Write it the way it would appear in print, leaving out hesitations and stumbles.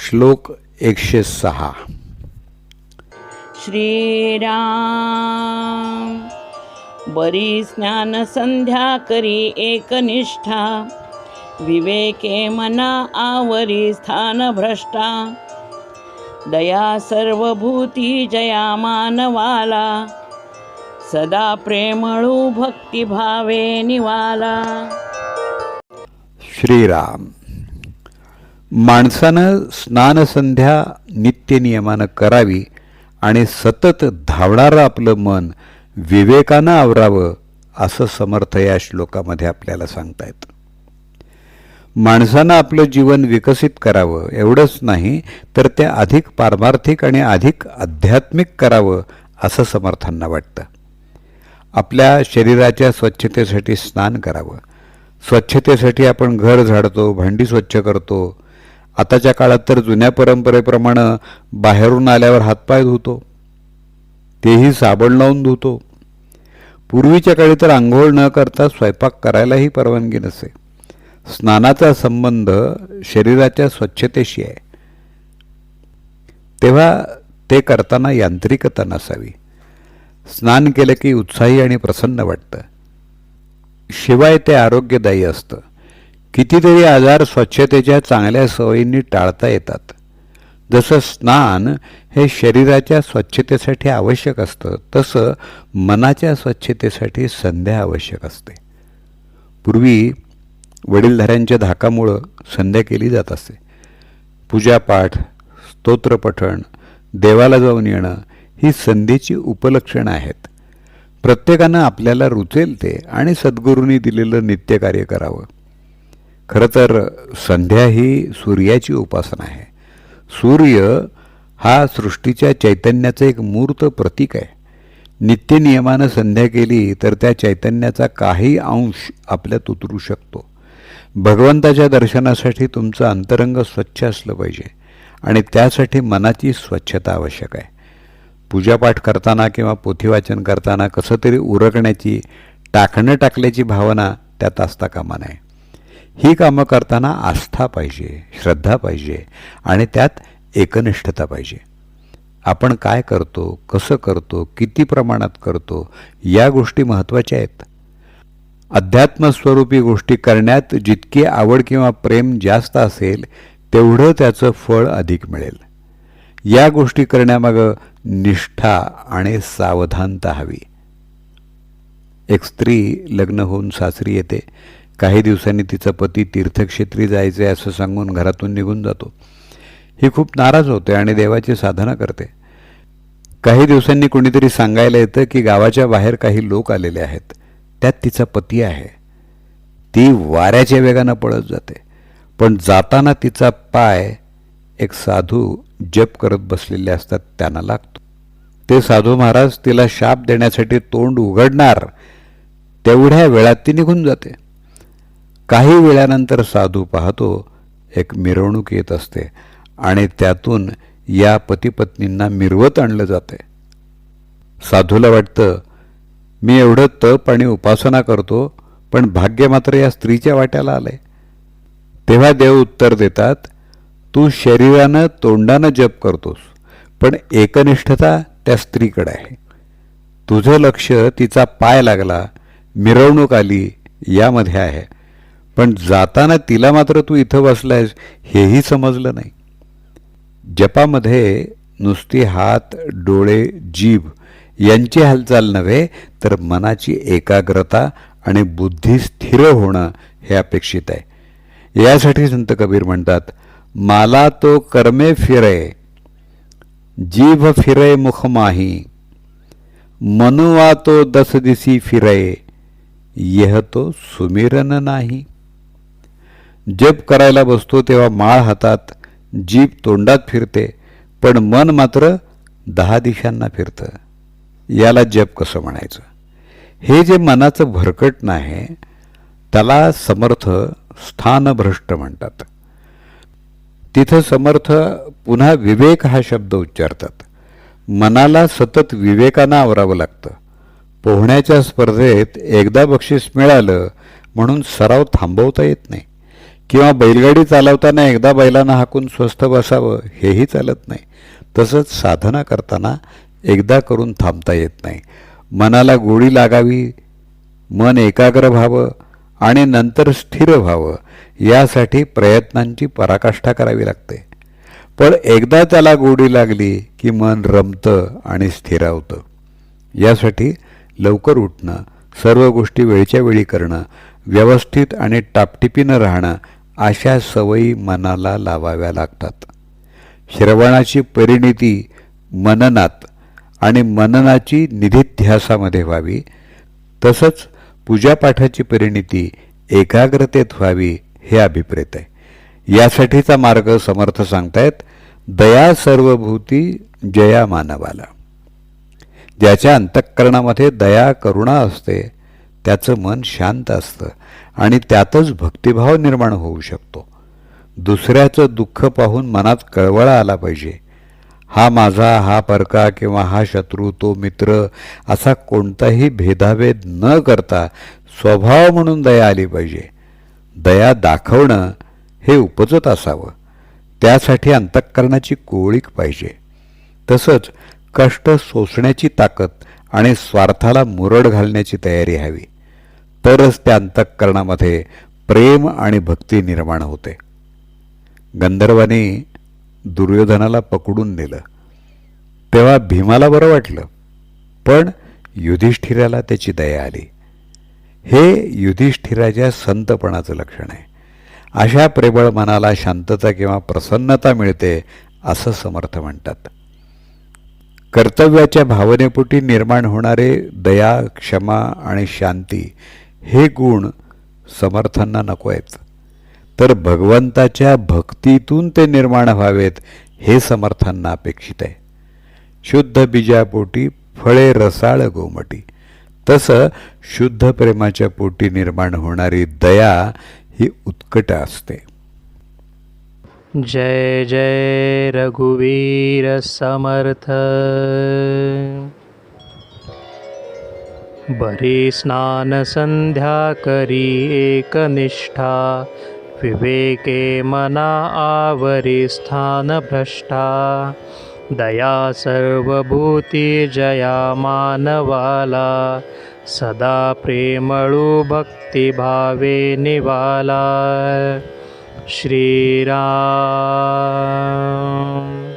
श्लोक 106. श्रीराम बरी स्नान संध्या करी एकनिष्ठा, विवेके मना आवरी स्थान भ्रष्टा, दया सर्वभूती जया मानवाला, सदा प्रेमळू भक्तिभावे निवाला. श्रीराम. माणसानं स्नानसंध्या नित्यनियमानं करावी आणि सतत धावणारं आपलं मन विवेकानं आवरावं असं समर्थ या श्लोकामध्ये आपल्याला सांगतायत. माणसानं आपलं जीवन विकसित करावं एवढंच नाही तर ते अधिक पारमार्थिक आणि अधिक आध्यात्मिक करावं असं समर्थांना वाटतं. आपल्या शरीराच्या स्वच्छतेसाठी स्नान करावं. स्वच्छतेसाठी आपण घर झाडतो, भांडी स्वच्छ करतो. आताच्या काळात तर जुन्या परंपरेप्रमाणे बाहेरून आल्यावर हातपाय धुतो, तेही साबण लावून धुतो. पूर्वीच्या काळी तर आंघोळ न करता स्वयंपाक करायलाही परवानगी नसे. स्नानाचा संबंध शरीराच्या स्वच्छतेशी आहे. तेव्हा ते करताना यांत्रिकता नसावी. स्नान केलं की उत्साही आणि प्रसन्न वाटतं. शिवाय ते आरोग्यदायी असतं. कितीतरी आजार स्वच्छतेच्या चांगल्या सवयींनी टाळता येतात. जसं स्नान हे शरीराच्या स्वच्छतेसाठी आवश्यक असतं, तसं मनाच्या स्वच्छतेसाठी संध्या आवश्यक असते. पूर्वी वडीलधाऱ्यांच्या धाकामुळं संध्या केली जात असे. पूजापाठ, स्तोत्रपठण, देवाला जाऊन येणं ही संध्येची उपलक्षणं आहेत. प्रत्येकानं आपल्याला रुचेल ते आणि सद्गुरूंनी दिलेलं नित्यकार्य करावं. खरं तर संध्या ही सूर्याची उपासना आहे. सूर्य हा सृष्टीच्या चैतन्याचं एक मूर्त प्रतीक आहे. नित्यनियमानं संध्या केली तर त्या चैतन्याचा काही अंश आपल्यात उतरू शकतो. भगवंताच्या दर्शनासाठी तुमचं अंतरंग स्वच्छ असलं पाहिजे आणि त्यासाठी मनाची स्वच्छता आवश्यक आहे. पूजापाठ करताना किंवा पोथीवाचन करताना कसं तरी उरकण्याची, टाकणं टाकल्याची भावना त्यात असता कामा नये. ही कामं करताना आस्था पाहिजे, श्रद्धा पाहिजे आणि त्यात एकनिष्ठता पाहिजे. आपण काय करतो, कसं करतो, किती प्रमाणात करतो या गोष्टी महत्त्वाच्या आहेत. अध्यात्मस्वरूपी गोष्टी करण्यात जितकी आवड किंवा प्रेम जास्त असेल तेवढं त्याचं फळ अधिक मिळेल. या गोष्टी करण्यामागं निष्ठा आणि सावधानता हवी. एक स्त्री लग्न होऊन सासरी येते. काही दिवसांनी तिचा पती तीर्थक्षेत्री जायचे असं सांगून घरातून निघून जातो. ही खूप नाराज होते आणि देवाची साधना करते. काही दिवसांनी कोणीतरी सांगायला येतं की गावाच्या बाहेर काही लोक आलेले आहेत, त्यात तिचा पती आहे. ती वाऱ्याच्या वेगानं पळत जाते, पण जाताना तिचा पाय एक साधू जप करत बसलेले असतात त्यांना लागतो. ते साधू महाराज तिला शाप देण्यासाठी तोंड उघडणार तेवढ्या वेळात ती निघून जाते. काही वेळानंतर साधू पाहतो एक मिरवणूक येत असते आणि त्यातून या पतीपत्नींना मिरवत आणलं जाते. साधूला वाटतं मी एवढं तप आणि उपासना करतो, पण भाग्य मात्र या स्त्रीच्या वाट्याला आलंय. तेव्हा देव उत्तर देतात, तू शरीरानं तोंडानं जप करतोस, पण एकनिष्ठता त्या स्त्रीकडे आहे. तुझं लक्ष तिचा पाय लागला, मिरवणूक आली यामध्ये आहे, पण जाताना तिला मात्र तू इथं बसलायस हेही समजलं नाही. जपामध्ये नुसती हात, डोळे, जीभ यांची हालचाल नव्हे तर मनाची एकाग्रता आणि बुद्धी स्थिर होणं हे अपेक्षित आहे. यासाठी संत कबीर म्हणतात, माला तो कर्मे फिरे, जीभ फिरे मुख माही, मनुवा तो दस दिसी फिरे, यह तो सुमिरन नाही. जप करायला बसतो तेव्हा माळ हातात, जीभ तोंडात फिरते, पण मन मात्र 10 दिशांना फिरतं. याला जप कसं म्हणायचं? हे जे मनाचं भरकटणं आहे त्याला समर्थ स्थानभ्रष्ट म्हणतात. तिथं समर्थ पुन्हा विवेक हा शब्द उच्चारतात. मनाला सतत विवेकानं आवरावं लागतं. पोहण्याच्या स्पर्धेत एकदा बक्षीस मिळालं म्हणून सराव थांबवता येत नाही. किंवा बैलगाडी चालवताना एकदा बैलांना हाकून स्वस्थ बसावं हेही चालत नाही. तसंच साधना करताना एकदा करून थांबता येत नाही. मनाला गोडी लागावी, मन एकाग्र व्हावं आणि नंतर स्थिर व्हावं यासाठी प्रयत्नांची पराकाष्ठा करावी लागते. पण एकदा त्याला गोडी लागली की मन रमतं आणि स्थिरावतं. यासाठी लवकर उठणं, सर्व गोष्टी वेळच्या वेळी करणं, व्यवस्थित आणि टापटिपीनं राहणं अशा सवयी मनाला लावाव्या लागतात. श्रवणाची परिणिती मननात आणि मननाची निधिध्यासामध्ये व्हावी. तसंच पूजापाठाची परिणिती एकाग्रतेत व्हावी हे अभिप्रेत आहे. यासाठीचा मार्ग समर्थ सांगतायत, दया सर्वभूती जया मानवाला. ज्याच्या अंतःकरणामध्ये दया करुणा असते त्याचं मन शांत असतं आणि त्यातच भक्तिभाव निर्माण होऊ शकतो. दुसऱ्याचं दुःख पाहून मनात कळवळा आला पाहिजे. हा माझा, हा परका किंवा हा शत्रू, तो मित्र असा कोणताही भेदाभेद न करता स्वभाव म्हणून दया आली पाहिजे. दया दाखवणं हे उपजत असावं. त्यासाठी अंतःकरणाची कोळीक पाहिजे. तसंच कष्ट सोसण्याची ताकद आणि स्वार्थाला मुरड घालण्याची तयारी हवी. तरच त्या अंतःकरणामध्ये प्रेम आणि भक्ती निर्माण होते. गंधर्वाने दुर्योधनाला पकडून नेलं तेव्हा भीमाला बरं वाटलं, पण युधिष्ठिराला त्याची दया आली. हे युधिष्ठिराच्या संतपणाचं लक्षण आहे. अशा प्रेमळ मनाला शांतता किंवा प्रसन्नता मिळते असं समर्थ म्हणतात. कर्तव्याच्या भावनेपोटी निर्माण होणारे दया, क्षमा आणि शांती हे गुण समर्थांना नको आहेत, तर भगवंताच्या भक्तीतून ते निर्माण व्हावेत हे समर्थांना अपेक्षित आहे. शुद्ध बीजापोटी फळे रसाळ गोमटी. तसं शुद्ध प्रेमाच्या पोटी निर्माण होणारी दया ही उत्कट असते. जय जय रघुवीर समर्थ. बरी स्नान संध्या करी एकनिष्ठा, विवेके मना आवरी स्थान भ्रष्टा. दया सर्वभूती जया मानवाला, सदा प्रेमळू भक्तिभावे निवाला. श्रीराम.